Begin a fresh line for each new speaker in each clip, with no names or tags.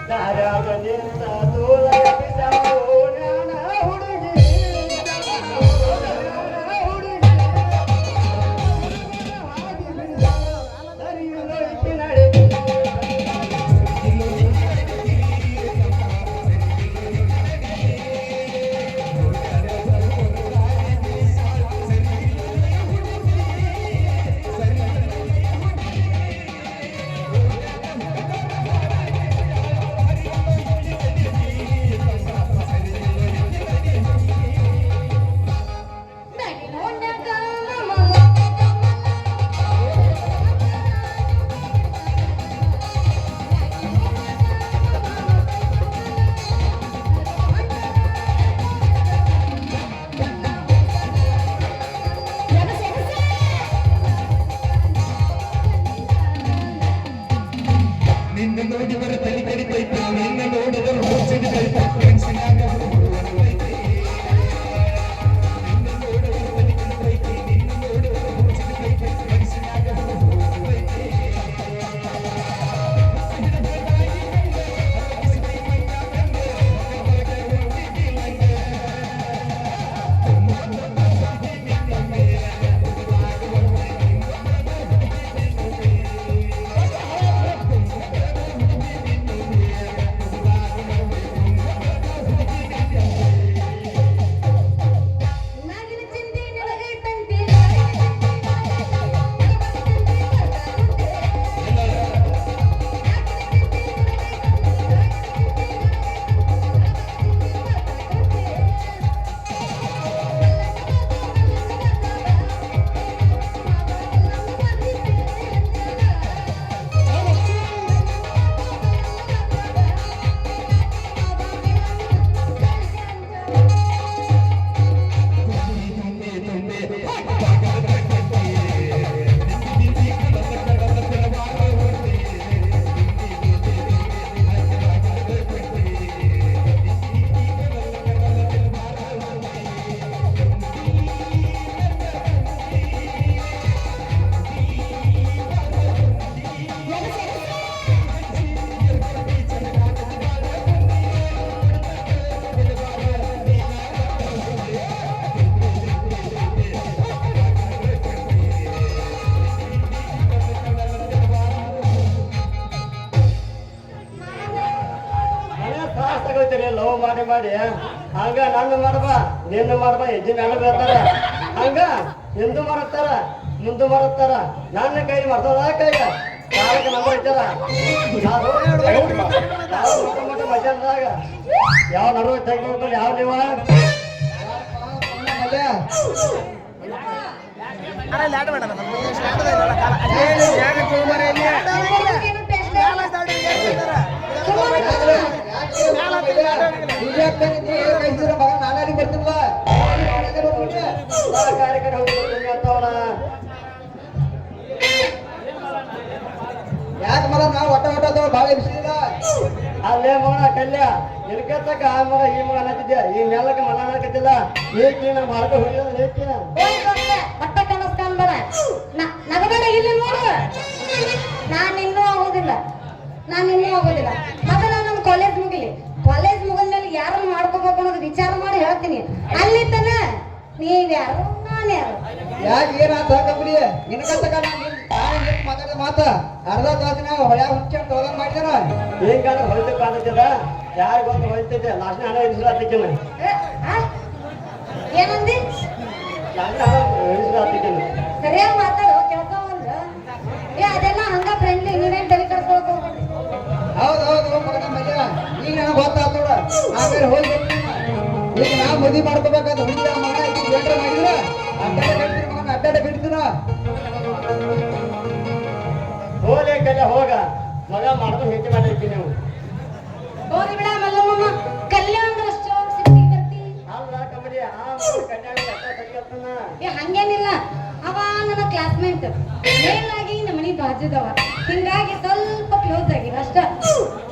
ದಾರ್ಯಾಗ ನಿಂತ ತೋಳಗಿದವೋ ಜ್ಞಾನ ಹುಡುಗಿ ಸರಿಯುಲೈತಿ ನಡೆದಿ
ನಿನ್ನ ನೋಡಿದರೆ ತಲೆ ಕಡಿತೈತೆ ನಿನ್ನ ನೋಡಿದರೆ ಹುಚ್ಚಿಡಿತೈತೆ ಫ್ರೆಂಡ್ಸಿನಾಗ ಹುಡುಗನೈತೆ ನಿನ್ನ ನೋಡಿದರೆ ತಲೆ ಕಡಿತೈತೆ ನಿನ್ನ ನೋಡಿದರೆ ಹುಚ್ಚಿಡಿತೈತೆ ಫ್ರೆಂಡ್ಸಿನಾಗ ಹುಡುಗನೈತೆ
ಲವ್ ಮಾಡಿ ಮಾಡಿ ಹಂಗ ನನ್ನ ಮಾಡಬಾ ನಿನ್ನ ಮಾಡಬಾ ಹೆಜ್ಜೆ ಮ್ಯಾಲ ಬರ್ತಾರ ಹಂಗ ಹಿಂದೂ ಮರತ್ತಾರ ಮುಂದೆ ಮರತ್ತಾರ ನನ್ನ ಕೈ ಮಾಡ್ತಾರ ಕೈಗ ಕಾಲಕ್ಕೆ ನಂಬರ್ ಇಟ್ಟಾರ ಮಧ್ಯಾಹ್ನದಾಗ ಯಾವ ನಡುವೆ ತೆಗಿಬೇಕು ಯಾವ ನೀವ ನಾನಾಡಿ ಬರ್ತಿಲ್ಲ ಕಾರ್ಯಕ್ರಮ ಯಾಕೆ ಮರ ನಾವು ಒಟ್ಟ ಒಟ್ಟದವ ಭಾಳ ಬಿಸಿಲಿಲ್ಲ ಅಲ್ಲೇ ಮಗನ ಕಲ್ಯ ಇಲ್ಕತ್ತಕ ಆ ಮಗ ಈ ಮಗ ಅನ್ನತ್ತಿದ್ಯ ಈ ನೆಲಕ್ಕೆ ಮನ ಹಾಕತ್ತಿಲ್ಲ ಏಕಿನ ಮಾಡ್ಕೊ ಹೋಗಿಲ್ಲ ಏಕಿನ
ಒಟ್ಟ ಕನಸ್ಕೊಂಡ್ಬೇಡ ನಗಬೇಡ ಇಲ್ಲಿ ನೋಡು ನಾನಿನ್ನೂ ಆಗೋದಿಲ್ಲ ಮೊದಲ ನನ್ನ ಕಾಲೇಜ್ ಮುಗಿಲಿ ಕಾಲೇಜ್ ಮುಗಿದ್ಮೇಲೆ ಯಾರನ್ನ ಮಾಡ್ಕೋಬೇಕು ಅನ್ನೋದು ವಿಚಾರ ಮಾಡಿ ಹೇಳ್ತೀನಿ ಅಲ್ಲಿ ತನ ನೀವ್ಯಾರು ನಾನು ಯಾರು
ಯಾಕೆ ಏನಾತ ಕಂಬಳಿ ನಿನಗತ್ತಕ ಮಾತಾಡಿದ ಮಾತ ಅರ್ಧ ತಾಸಿನ ಹೊಳ್ಯಾ ಹುಚ್ಚ ತೋದಂಗ್ ಮಾಡಿದಾರ ಹೆಂಗಾದ್ರೆ ಹೊಳಿತ ಕಾಣ್ತದ ಯಾರಿಗೊಂದು ಹೊಳಿತೈತೆ ಲಾಸ್ಟ್ನ ಹಣ ಇಳಿಸ್ಲಾತಿದ್ದೇನೆ
ಏನಂದಿ
ಇಳಿಸ್ಲಾತಿದ್ದೇನೆ
ಸರಿಯಾಗಿ ಮಾತಾಡು ಕೆಲಸ ಒಂದು ಅದೆಲ್ಲ ಹಂಗ ಫ್ರೆಂಡ್ಲಿ ನೀವೇನ್ ತಲೆ ಕರ್ಕೊಳಕ್ ಹೋಗ್ಬೇಡಿ
ಹೌದು ಮಗನ ಮಜ ಈಗ ನನಗೆ ಗೊತ್ತಾಯ್ತು ನೋಡ ಆಮೇಲೆ ಹೋಗಿ ಈಗ ನಾ ಮದುವೆ ಮಾಡ್ಕೋಬೇಕಾದ ಹುಡುಗಿ ಮಗ ಏನ್ರ ಮಾಡಿದ್ರ ಅಡ್ಡಾಡ ಬಿಡ್ತೀನ ಹೋಲೆ ಕಲೆ ಹೋಗ ಮಗ ಮಾಡ್ಕೊಂಡು ಹೆಚ್ಚು ಮಾಡಿರ್ತೀನಿ ನೀವು
ಹೋಗಿ ಬಿಡ ಮಲ್ಲಮ್ಮ ಕಲ್ಯಾಣ ಅಷ್ಟು ಸಿಟಿ ಬರ್ತಿ
ಅಲ್ಲ ಕಬಡ್ಡಿ ಕಲ್ಯಾಣ
ಹಂಗೇನಿಲ್ಲ ಅವ ನನ್ನ ಕ್ಲಾಸ್ಮೇಟ್ ಮೇಲಾಗಿ ನಮ್ಮ ಮನಿ ಬಾಜುದವ ಹಿಂಗಾಗಿ ಸ್ವಲ್ಪ ಕ್ಲೋಸ್ ಆಗಿವ ಅಷ್ಟ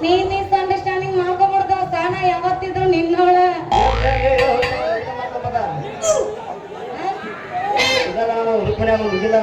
ನೀನ್ ಮಿಸ್ ಅಂಡರ್ಸ್ಟ್ಯಾಂಡಿಂಗ್ ಮಾಡ್ಕೊಬಿಡ್ದ ಸಾಣ ಯಾವತ್ತಿದ್ರು ನಿನ್ನೋಳ
ಮುಗಿಲ್ಲ